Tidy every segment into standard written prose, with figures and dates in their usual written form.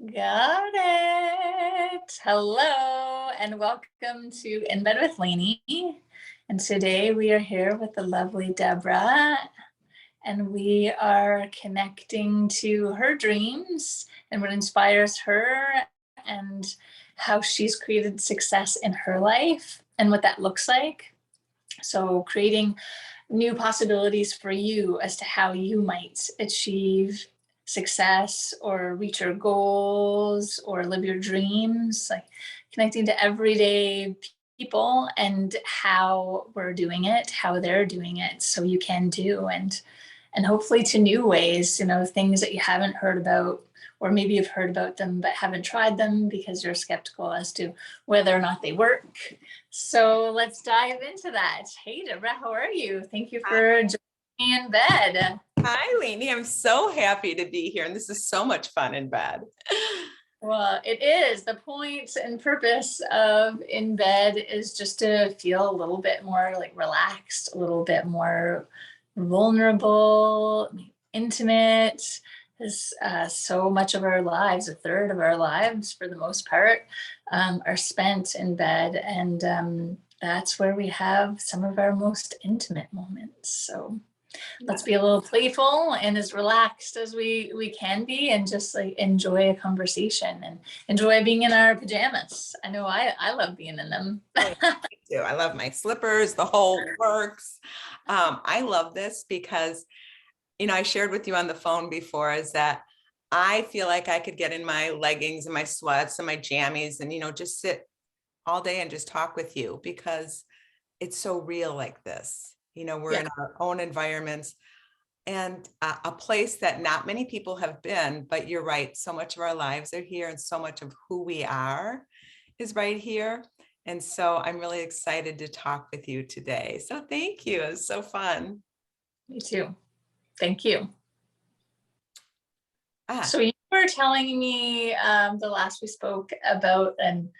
Got it. Hello and welcome to In Bed with Lainne. And today we are here with the lovely Deborah, and we are connecting to her dreams and what inspires her and how she's created success in her life and what that looks like. So creating new possibilities for you as to how you might achieve success or reach your goals or live your dreams, like connecting to everyday people and how we're doing it, how they're doing it, so you can do, and hopefully to new ways, things that you haven't heard about, or maybe you've heard about them but haven't tried them because you're skeptical as to whether or not they work. So let's dive into that. Hey, Deborah, how are you? Thank you for joining me in bed. Hi, Lainne. I'm so happy to be here, and this is so much fun in bed. Well, it is. The point and purpose of In Bed is just to feel a little bit more like relaxed, a little bit more vulnerable, intimate. Because so much of our lives, a third of our lives for the most part, are spent in bed. And that's where we have some of our most intimate moments. So let's be a little playful and as relaxed as we can be, and just like enjoy a conversation and enjoy being in our pajamas. I know I love being in them. Oh, yeah, me too. I love my slippers, the whole works. I love this because, I shared with you on the phone before is that I feel like I could get in my leggings and my sweats and my jammies and, just sit all day and just talk with you because it's so real like this. We're Yeah. in our own environments and a place that not many people have been, but you're right. So much of our lives are here and so much of who we are is right here. And so I'm really excited to talk with you today. So thank you. It's so fun. Me too. Thank you. Ah, So you were telling me the last we spoke about an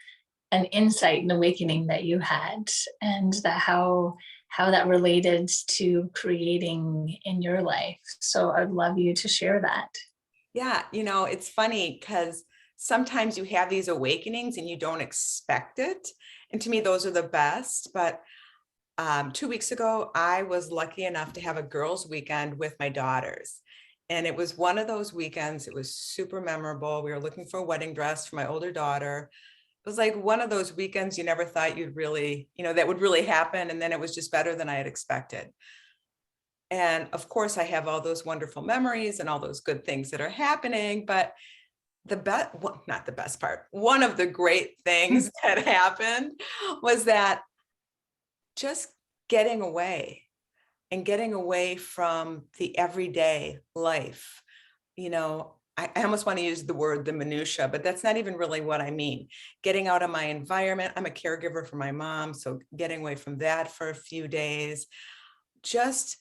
insight and awakening that you had, and that how that related to creating in your life. So I'd love you to share that. yeah. It's funny because sometimes you have these awakenings and you don't expect it. And to me, those are the best. But 2 weeks ago, I was lucky enough to have a girls' weekend with my daughters. And it was one of those weekends. It was super memorable. We were looking for a wedding dress for my older daughter. It was like one of those weekends you never thought you'd really, that would really happen. And then it was just better than I had expected. And of course, I have all those wonderful memories and all those good things that are happening. But the best, well, not the best part, one of the great things that happened was that just getting away and getting away from the everyday life. I almost want to use the word the minutia, but that's not even really what I mean. Getting out of my environment. I'm a caregiver for my mom, so getting away from that for a few days. Just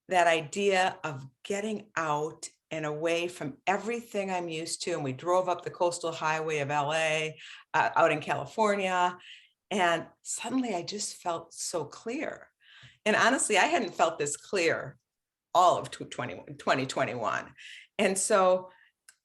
that idea of getting out and away from everything I'm used to. And we drove up the coastal highway of LA, out in California, and suddenly I just felt so clear. And honestly, I hadn't felt this clear all of 2021. And so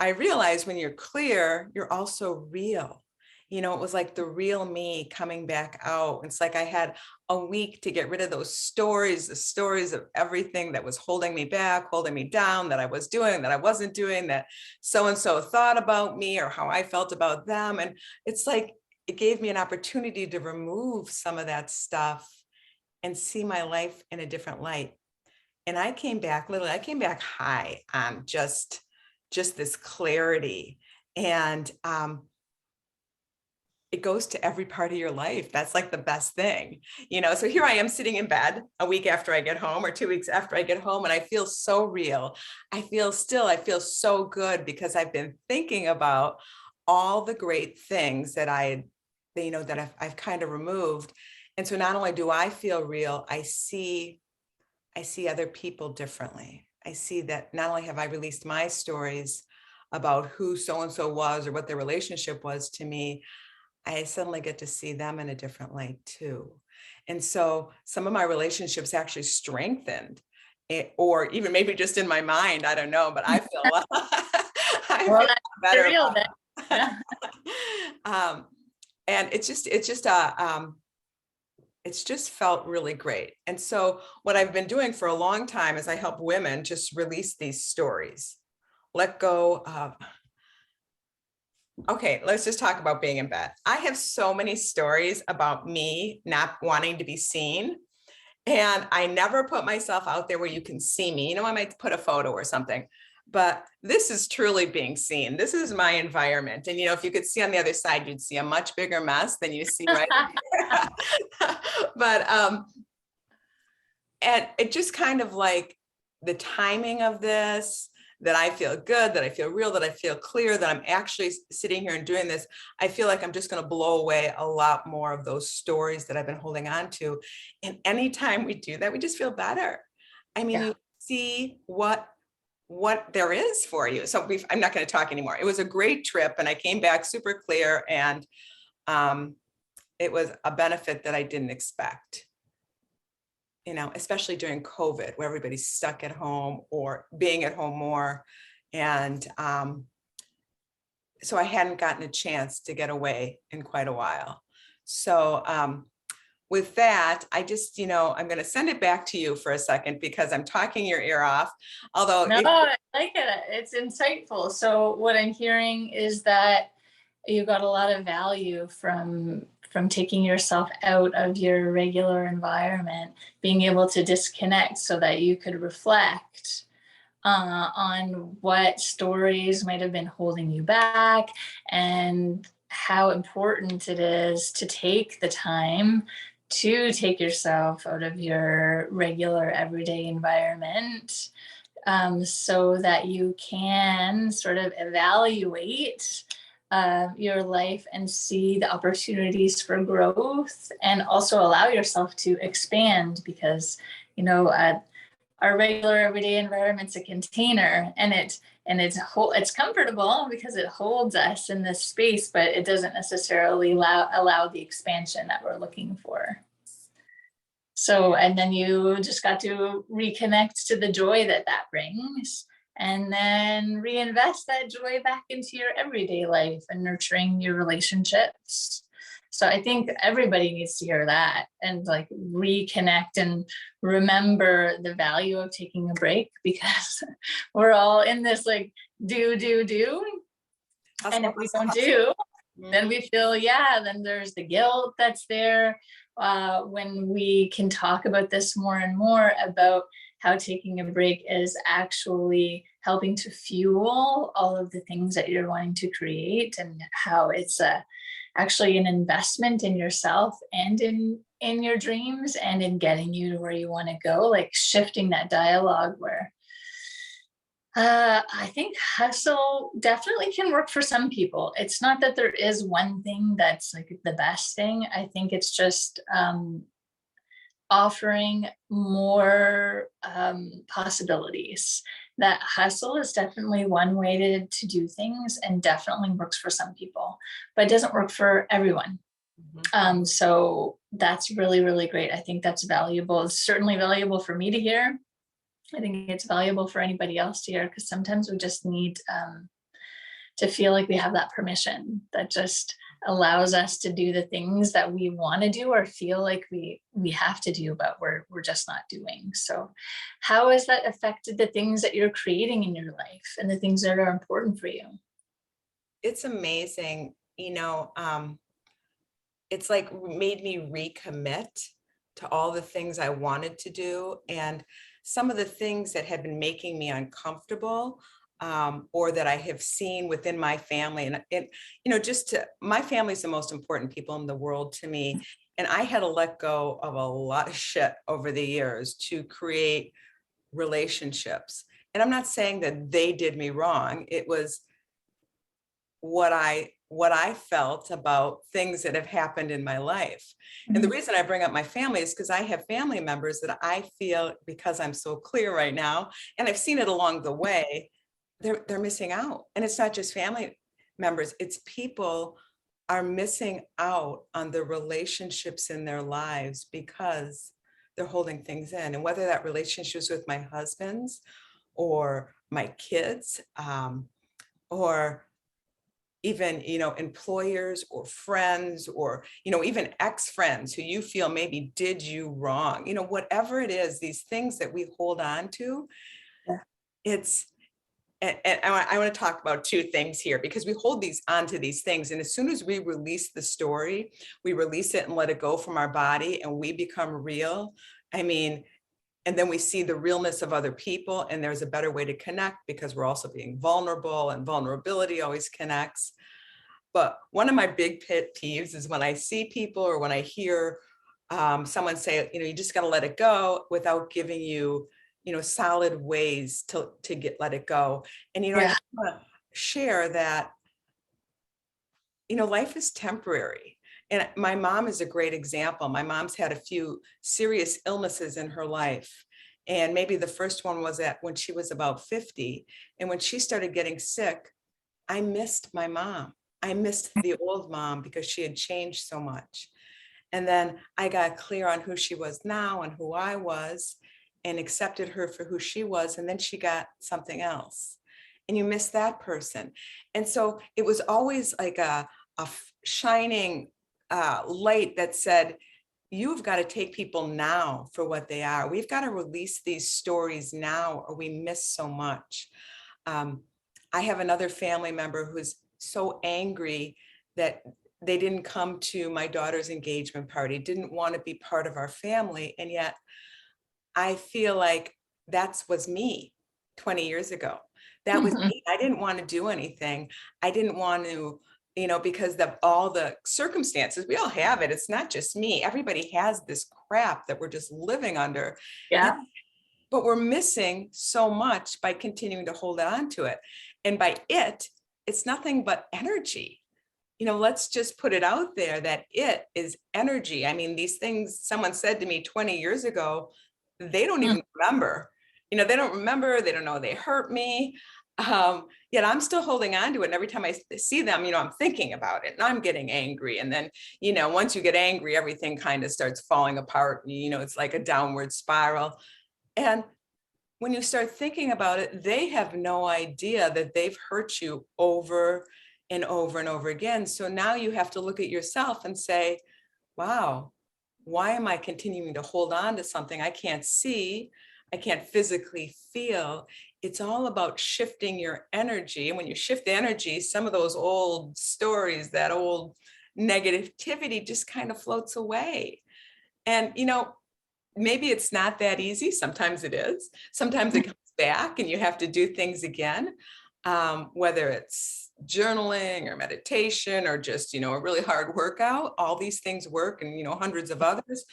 I realized when you're clear, you're also real. It was like the real me coming back out. It's like I had a week to get rid of those stories, the stories of everything that was holding me back, holding me down, that I was doing, that I wasn't doing, that so-and-so thought about me or how I felt about them. And it's like, it gave me an opportunity to remove some of that stuff and see my life in a different light. And I came back, literally, I came back high on just this clarity. And it goes to every part of your life. That's like the best thing, So here I am sitting in bed a week after I get home or 2 weeks after I get home, and I feel so real. I feel so good because I've been thinking about all the great things that I've kind of removed. And so not only do I feel real, I see other people differently. I see that not only have I released my stories about who so-and-so was or what their relationship was to me, I suddenly get to see them in a different light too. And so some of my relationships actually strengthened, or even maybe just in my mind, I don't know, but I feel Well, that's better real about then. And it's just felt really great. And so what I've been doing for a long time is I help women just release these stories, let go of, okay, let's just talk about being in bed. I have so many stories about me not wanting to be seen. And I never put myself out there where you can see me. You know, I might put a photo or something, but this is truly being seen. This is my environment. And, you know, if you could see on the other side, you'd see a much bigger mess than you see right here. But, and it just kind of like the timing of this, that I feel good, that I feel real, that I feel clear, that I'm actually sitting here and doing this. I feel like I'm just going to blow away a lot more of those stories that I've been holding on to. And anytime we do that, we just feel better. I mean, you see what there is for you. So I'm not going to talk anymore. It was a great trip and I came back super clear, and it was a benefit that I didn't expect. You know, especially during COVID, where everybody's stuck at home or being at home more. And so I hadn't gotten a chance to get away in quite a while. So with that, I just, you know, I'm going to send it back to you for a second because I'm talking your ear off. Although No, I like it. It's insightful. So what I'm hearing is that you got a lot of value from taking yourself out of your regular environment, being able to disconnect so that you could reflect on what stories might have been holding you back and how important it is to take the time to take yourself out of your regular everyday environment, so that you can sort of evaluate your life and see the opportunities for growth, and also allow yourself to expand, because you know our regular everyday environment's a container, and it's comfortable because it holds us in this space, but it doesn't necessarily allow the expansion that we're looking for. So, and then you just got to reconnect to the joy that brings, and then reinvest that joy back into your everyday life and nurturing your relationships. So I think everybody needs to hear that and like reconnect and remember the value of taking a break, because we're all in this like do. And if we don't do, then we feel, then there's the guilt that's there. When we can talk about this more and more about how taking a break is actually helping to fuel all of the things that you're wanting to create, and how it's actually an investment in yourself and in your dreams and in getting you to where you want to go, like shifting that dialogue where I think hustle definitely can work for some people. It's not that there is one thing that's like the best thing. I think it's just offering more possibilities. That hustle is definitely one way to do things, and definitely works for some people, but it doesn't work for everyone. So that's really, really great. I think that's valuable. It's certainly valuable for me to hear. I think it's valuable for anybody else to hear, because sometimes we just need to feel like we have that permission that just allows us to do the things that we want to do or feel like we have to do, but we're just not doing. So how has that affected the things that you're creating in your life and the things that are important for you? It's amazing, you know, it's like made me recommit to all the things I wanted to do, and some of the things that had been making me uncomfortable, or that I have seen within my family. And you know, my family is the most important people in the world to me. And I had to let go of a lot of shit over the years to create relationships. And I'm not saying that they did me wrong. It was what I felt about things that have happened in my life. And the reason I bring up my family is because I have family members that I feel, because I'm so clear right now, and I've seen it along the way, they're missing out. And it's not just family members, it's people are missing out on the relationships in their lives because they're holding things in. And whether that relationship is with my husband's or my kids, or even, employers or friends or, even ex-friends who you feel maybe did you wrong, whatever it is, these things that we hold on to, Yeah. it's, and I want to talk about two things here because we hold these onto these things. And as soon as we release the story, we release it and let it go from our body and we become real. I mean, and then we see the realness of other people and there's a better way to connect because we're also being vulnerable and vulnerability always connects. But one of my big pet peeves is when I see people or when I hear someone say, you just got to let it go without giving you, solid ways to let it go. And, I Yeah. just want to share that, life is temporary. And my mom is a great example. My mom's had a few serious illnesses in her life. And maybe the first one was when she was about 50. And when she started getting sick, I missed my mom. I missed the old mom because she had changed so much. And then I got clear on who she was now and who I was and accepted her for who she was. And then she got something else. And you miss that person. And so it was always like a shining light that said, you've got to take people now for what they are. We've got to release these stories now or we miss so much. I have another family member who's so angry that they didn't come to my daughter's engagement party, didn't want to be part of our family. And yet I feel like was me 20 years ago. That was me. I didn't want to do anything. I didn't want to, because of all the circumstances, we all have it. It's not just me. Everybody has this crap that we're just living under. And, Yeah. but we're missing so much by continuing to hold on to it. And by it's nothing but energy. Let's just put it out there that it is energy. I mean, these things someone said to me 20 years ago, they don't even remember. They don't remember. They don't know they hurt me. Yet I'm still holding on to it. And every time I see them, I'm thinking about it and I'm getting angry. And then, once you get angry, everything kind of starts falling apart. It's like a downward spiral. And when you start thinking about it, they have no idea that they've hurt you over and over and over again. So now you have to look at yourself and say, wow, why am I continuing to hold on to something I can't see? I can't physically feel. It's all about shifting your energy. And when you shift the energy, some of those old stories, that old negativity just kind of floats away. And, maybe it's not that easy. Sometimes it is. Sometimes it comes back and you have to do things again, whether it's journaling or meditation or just, a really hard workout. All these things work and, hundreds of others.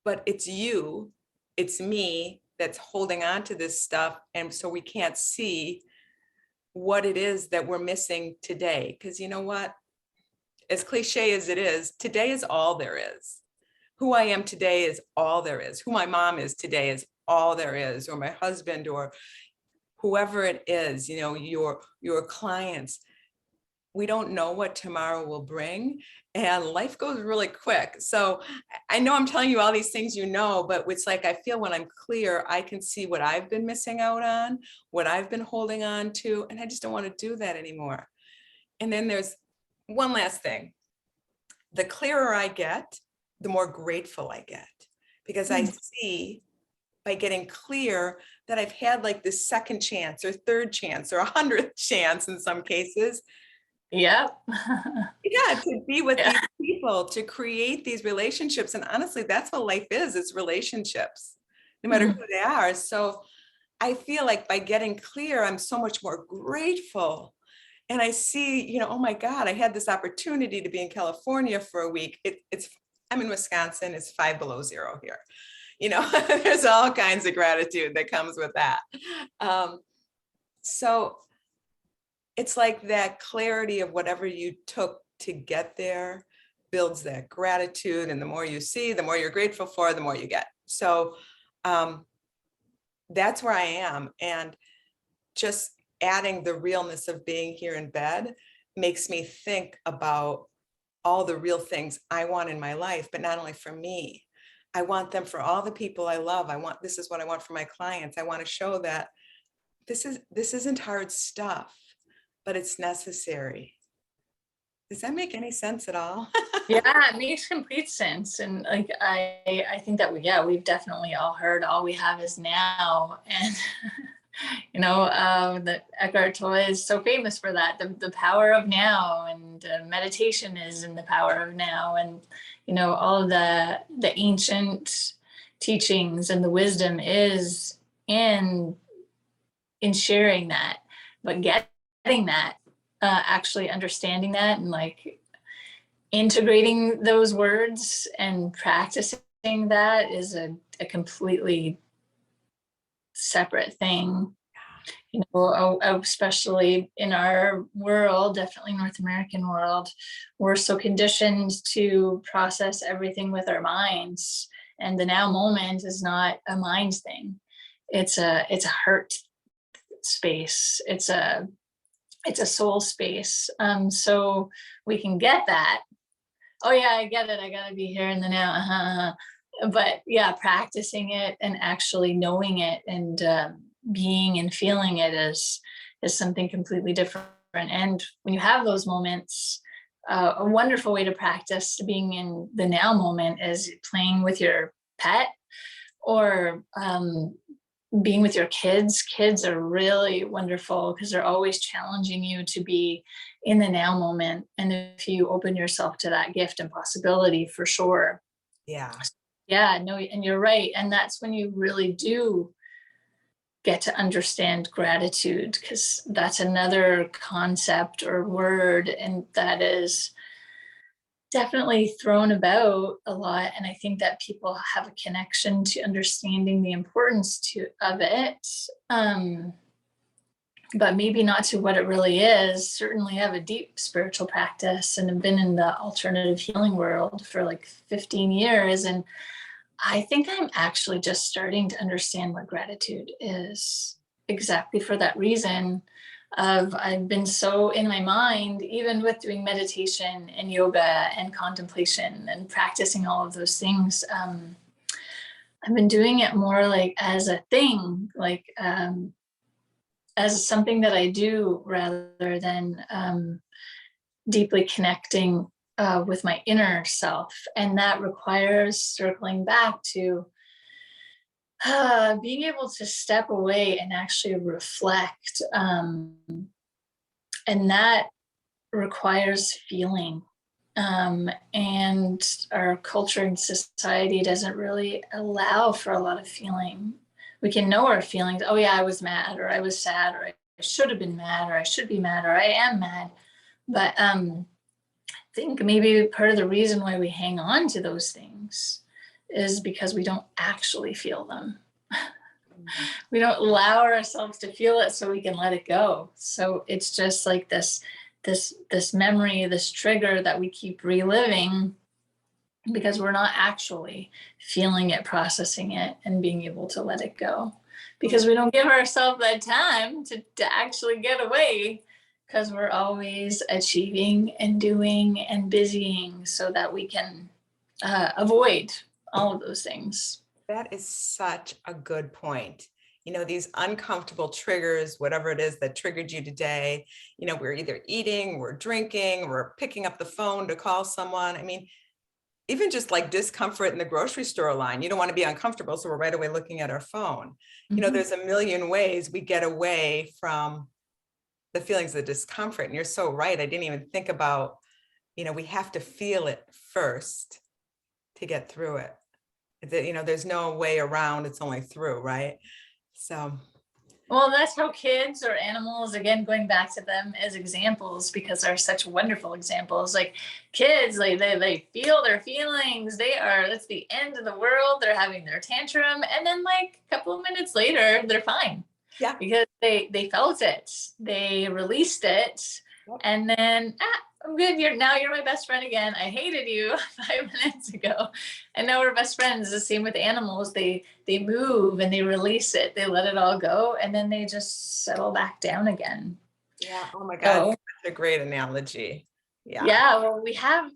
But it's you, it's me that's holding on to this stuff. And so we can't see what it is that we're missing today. Because you know what? As cliche as it is, today is all there is. Who I am today is all there is. Who my mom is today is all there is, or my husband, or whoever it is, your clients. We don't know what tomorrow will bring, and life goes really quick. So I know I'm telling you all these things, but it's like I feel when I'm clear, I can see what I've been missing out on, what I've been holding on to, and I just don't want to do that anymore. And then there's one last thing. The clearer I get, the more grateful I get, because I see by getting clear that I've had like this second chance or third chance or 100th chance in some cases. Yep. Yeah, to be with Yeah. these people, to create these relationships. And honestly, that's what life is. It's relationships, no matter who they are. So I feel like by getting clear, I'm so much more grateful. And I see, oh my God, I had this opportunity to be in California for a week. I'm in Wisconsin, it's 5 below zero here. There's all kinds of gratitude that comes with that. So it's like that clarity of whatever you took to get there builds that gratitude. And the more you see, the more you're grateful for, the more you get. So that's where I am. And just adding the realness of being here in bed makes me think about all the real things I want in my life, but not only for me. I want them for all the people I love. This is what I want for my clients. I want to show that this isn't hard stuff. but it's necessary. Does that make any sense at all? Yeah, it makes complete sense. And like I think that we've definitely all heard all we have is now. And that Eckhart Tolle is so famous for that, the power of now, and meditation is in the power of now, and all of the ancient teachings and the wisdom is in sharing that, but getting that, actually understanding that, and like integrating those words and practicing that is a completely separate thing. Especially in our world, definitely North American world, we're so conditioned to process everything with our minds, and the now moment is not a mind thing. It's a heart space. It's a soul space. So we can get that. Oh yeah, I get it. I gotta be here in the now. But yeah, practicing it and actually knowing it, and being and feeling it is something completely different. And when you have those moments, a wonderful way to practice being in the now moment is playing with your pet, or being with your kids. Kids are really wonderful because they're always challenging you to be in the now moment. And if you open yourself to that gift and possibility, for sure. Yeah. Yeah, no, and you're right. And that's when you really do get to understand gratitude, because that's another concept or word, and that is definitely thrown about a lot. And I think that people have a connection to understanding the importance of it, but maybe not to what it really is. Certainly have a deep spiritual practice and have been in the alternative healing world for like 15 years. And I think I'm actually just starting to understand what gratitude is, exactly for that reason of I've been so in my mind, even with doing meditation and yoga and contemplation and practicing all of those things. I've been doing it more like as a thing, like as something that I do, rather than deeply connecting with my inner self. And that requires circling back to being able to step away and actually reflect. And that requires feeling. And our culture and society doesn't really allow for a lot of feeling. We can know our feelings. Oh yeah, I was mad, or I was sad, or I should have been mad, or I should be mad, or I am mad. But I think maybe part of the reason why we hang on to those things is because we don't actually feel them. We don't allow ourselves to feel it so we can let it go. So it's just like this memory, this trigger that we keep reliving, because we're not actually feeling it, processing it, and being able to let it go, because we don't give ourselves that time to actually get away, because we're always achieving and doing and busying so that we can avoid all of those things. That is such a good point. These uncomfortable triggers, whatever it is that triggered you today, we're either eating, we're drinking, we're picking up the phone to call someone. I mean, even just like discomfort in the grocery store line, you don't want to be uncomfortable, so we're right away looking at our phone. There's a million ways we get away from the feelings of discomfort. And you're so right. I didn't even think about, we have to feel it first to get through it. There's no way around, it's only through, right? So well, that's how kids or animals, again, going back to them as examples, because they're such wonderful examples. Like kids, like they feel their feelings. That's the end of the world. They're having their tantrum. And then like a couple of minutes later, they're fine. yeah, Because they felt it, they released it, and then I'm good. You're my best friend again. I hated you 5 minutes ago, and now we're best friends. The same with animals. They move and they release it. They let it all go, and then they just settle back down again. yeah. Oh my God, So, that's a great analogy. yeah. Well, we have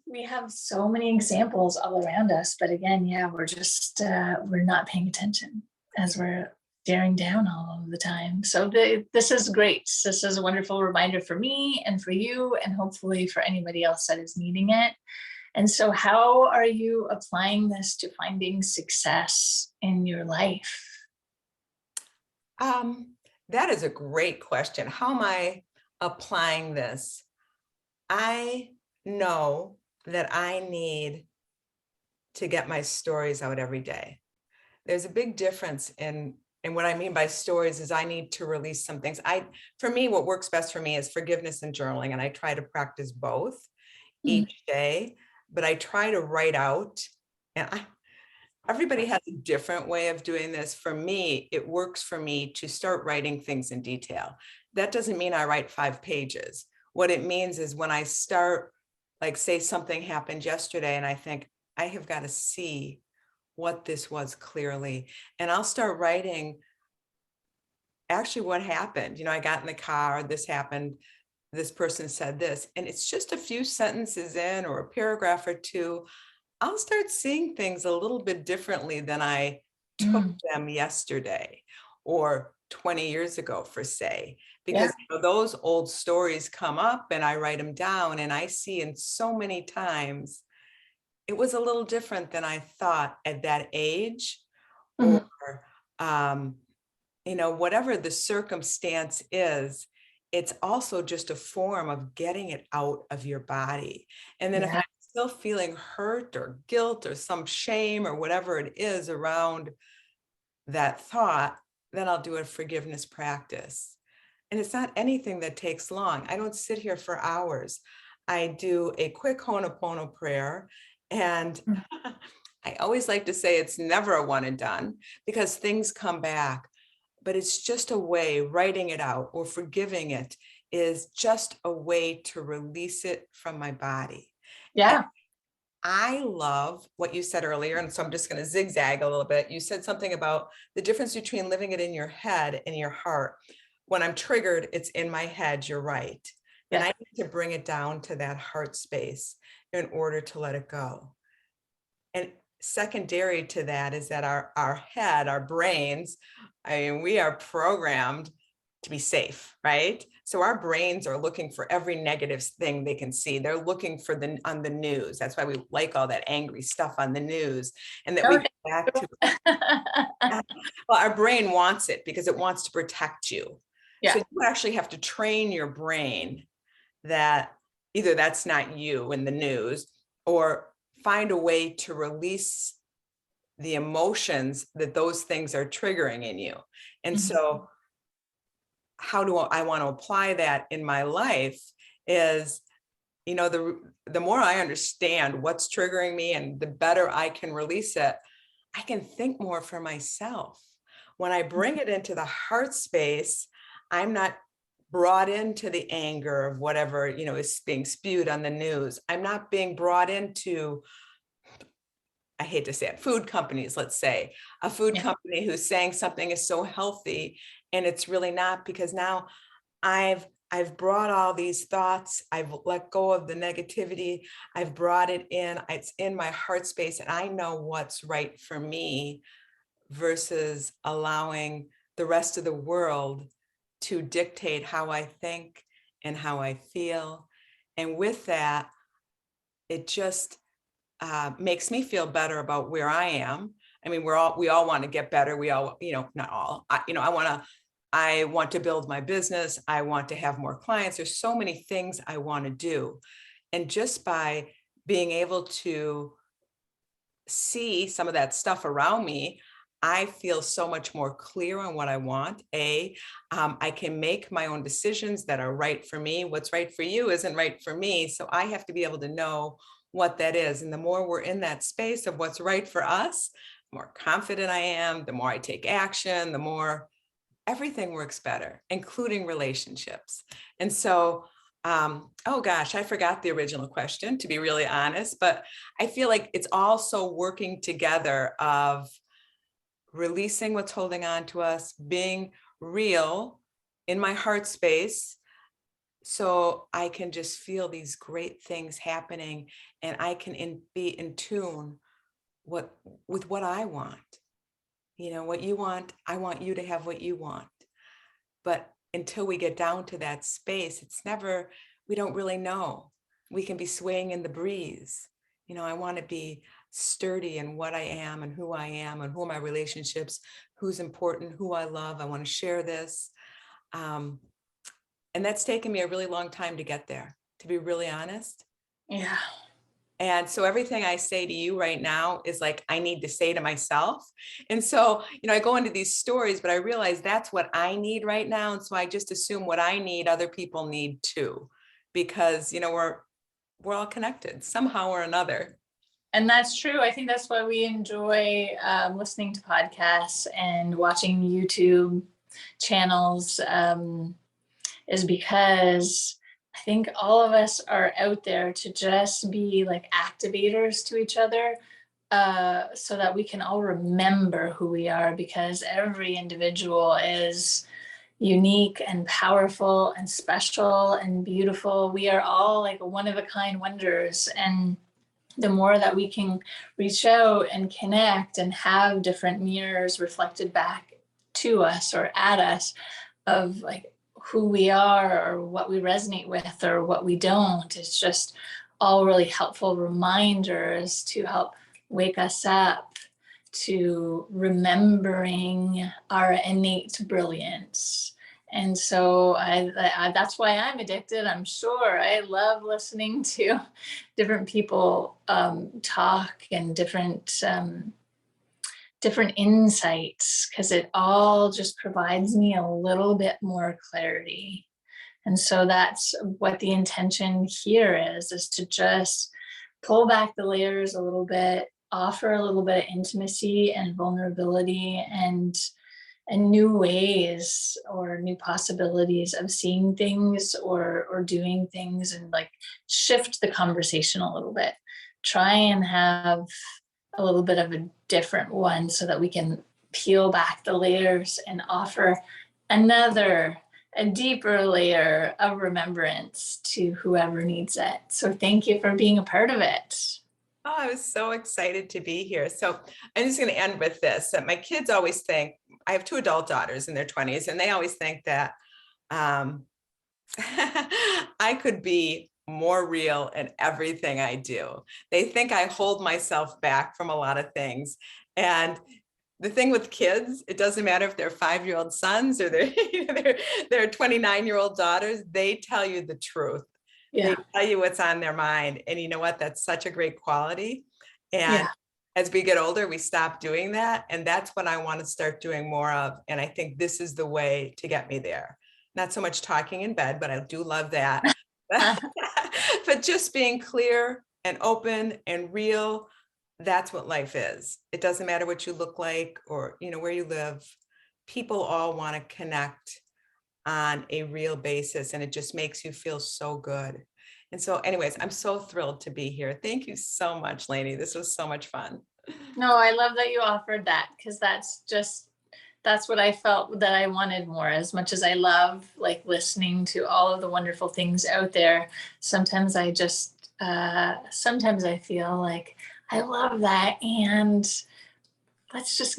so many examples all around us, but again, yeah, we're just we're not paying attention as we're staring down all of the time. So this is great. This is a wonderful reminder for me and for you, and hopefully for anybody else that is needing it. And so how are you applying this to finding success in your life? That is a great question. How am I applying this? I know that I need to get my stories out every day. There's a big difference and what I mean by stories is I need to release some things. For me, what works best for me is forgiveness and journaling, and I try to practice both Mm, each day, but I try to write out, and everybody has a different way of doing this. For me, it works for me to start writing things in detail. That doesn't mean I write 5 pages. What it means is when I start, like say something happened yesterday and I think I have got to see what this was clearly. And I'll start writing actually what happened. I got in the car, this happened, this person said this, and it's just a few sentences in or a paragraph or two. I'll start seeing things a little bit differently than I took mm, them yesterday or 20 years ago, for say, yeah, because those old stories come up and I write them down and I see in so many times it was a little different than I thought at that age, or mhm, um, whatever the circumstance is, it's also just a form of getting it out of your body. And then if I'm yeah, still feeling hurt or guilt or some shame or whatever it is around that thought, then I'll do a forgiveness practice. And it's not anything that takes long. I don't sit here for hours. I do a quick Ho'oponopono prayer. And mm, I always like to say it's never a one and done because things come back, but it's just a way, writing it out or forgiving it is just a way to release it from my body. And yeah, I love what you said earlier, and so I'm just going to zigzag a little bit. You said something about the difference between living it in your head and your heart. When I'm triggered, it's in my head, you're right. And yeah, I need to bring it down to that heart space in order to let it go. And secondary to that is that our head, our brains, we are programmed to be safe, right? So our brains are looking for every negative thing they can see. They're looking for on the news. That's why we like all that angry stuff on the news, and that we go okay. back to, well, our brain wants it because it wants to protect you. So Yeah, you actually have to train your brain that either that's not you in the news, or find a way to release the emotions that those things are triggering in you. And mhm, so how do I want to apply that in my life is, the more I understand what's triggering me and the better I can release it, I can think more for myself. When I bring it into the heart space, I'm not brought into the anger of whatever, is being spewed on the news. I'm not being brought into, I hate to say it, food companies, let's say, a food yeah, company who's saying something is so healthy and it's really not, because now I've brought all these thoughts, I've let go of the negativity, I've brought it in, it's in my heart space, and I know what's right for me versus allowing the rest of the world to dictate how I think and how I feel. And with that, it just makes me feel better about where I am. I mean, we all want to get better. We all, not all, I want to build my business. I want to have more clients. There's so many things I want to do. And just by being able to see some of that stuff around me, I feel so much more clear on what I want. I can make my own decisions that are right for me. What's right for you isn't right for me. So I have to be able to know what that is. And the more we're in that space of what's right for us, the more confident I am, the more I take action, the more everything works better, including relationships. And so, oh gosh, I forgot the original question, to be really honest, but I feel like it's also working together of releasing what's holding on to us, being real in my heart space, so I can just feel these great things happening and I can be in tune with what I want. what you want, I want you to have what you want. But until we get down to that space, we don't really know. We can be swaying in the breeze. I want to be sturdy in what I am and who are my relationships, who's important, who I love. I want to share this. And that's taken me a really long time to get there, to be really honest. Yeah. And so everything I say to you right now is like, I need to say to myself. And so, I go into these stories, but I realize that's what I need right now. And so I just assume what I need, other people need too, because, we're all connected somehow or another. And that's true. I think that's why we enjoy listening to podcasts and watching YouTube channels, is because I think all of us are out there to just be like activators to each other, so that we can all remember who we are, because every individual is unique and powerful and special and beautiful. We are all like one of a kind wonders. And the more that we can reach out and connect and have different mirrors reflected back to us or at us of like who we are or what we resonate with or what we don't, it's just all really helpful reminders to help wake us up to remembering our innate brilliance. And so that's why I'm addicted. I'm sure I love listening to different people talk and different insights, because it all just provides me a little bit more clarity. And so that's what the intention here is to just pull back the layers a little bit, offer a little bit of intimacy and vulnerability and new ways or new possibilities of seeing things or doing things, and like shift the conversation a little bit. Try and have a little bit of a different one so that we can peel back the layers and offer a deeper layer of remembrance to whoever needs it. So thank you for being a part of it. Oh, I was so excited to be here. So I'm just going to end with this, that my kids always think, I have 2 adult daughters in their 20s, and they always think that I could be more real in everything I do. They think I hold myself back from a lot of things. And the thing with kids, it doesn't matter if they're 5-year-old sons or they're 29-year-old daughters, they tell you the truth. Yeah. They tell you what's on their mind. And you know what? That's such a great quality. And Yeah. as we get older, we stop doing that. And that's what I want to start doing more of. And I think this is the way to get me there. Not so much talking in bed, but I do love that. But just being clear and open and real, that's what life is. It doesn't matter what you look like or, where you live. People all want to connect on a real basis, and it just makes you feel so good. And so anyways, I'm so thrilled to be here. Thank you so much, Lainne. This was so much fun. No, I love that you offered that, because that's what I felt that I wanted more. As much as I love like listening to all of the wonderful things out there, sometimes sometimes I feel like I love that, and let's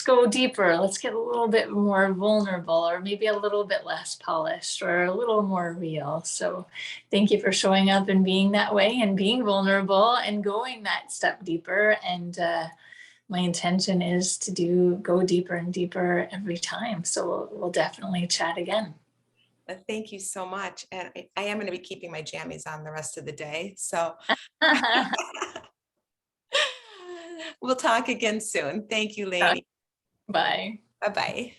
go deeper. Let's get a little bit more vulnerable, or maybe a little bit less polished, or a little more real. So thank you for showing up and being that way and being vulnerable and going that step deeper. And my intention is to go deeper and deeper every time. So we'll definitely chat again. Thank you so much. And I am going to be keeping my jammies on the rest of the day. So we'll talk again soon. Thank you, Lainne. Bye. Bye-bye.